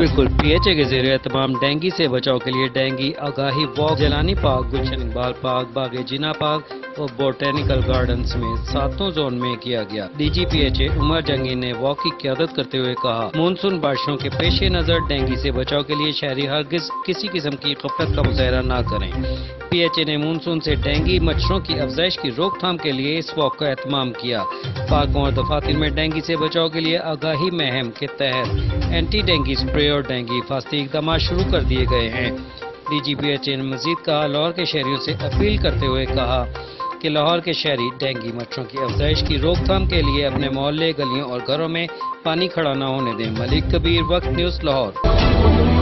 बिल्कुल। PHA के ज़रिए तमाम डेंगू से बचाव के लिए डेंगू आगाही वॉक जलानी पार्क, गुलशन इकबाल पार्क, बागे जिना पार्क और बोटेनिकल गार्डन्स में 7 जोन में किया गया। DG PHA उमर जंगी ने वॉक की क़यादत करते हुए कहा, मानसून बारिशों के पेश नज़र डेंगू से बचाव के लिए शहरी हरगिज किसी किस्म की गफलत का मुजाहरा न करें। PHA ने मानसून से डेंगू मच्छरों की अफजाइश की रोकथाम के लिए इस वॉक का एहतमाम किया। पार्कों और दफातर में डेंगू से बचाव के लिए आगाही मुहिम के तहत एंटी डेंगू स्प्रे और डेंगू हिफाजती इक़दाम शुरू कर दिए गए हैं। DG PHA ने मजीद कहा, लाहौर के शहरियों से अपील करते हुए कहा कि लाहौर के शहरी डेंगू मच्छरों की अफजाइश की रोकथाम के लिए अपने मोहल्ले, गलियों और घरों में पानी खड़ा न होने दें। मलिक कबीर, वक्त न्यूज़, लाहौर।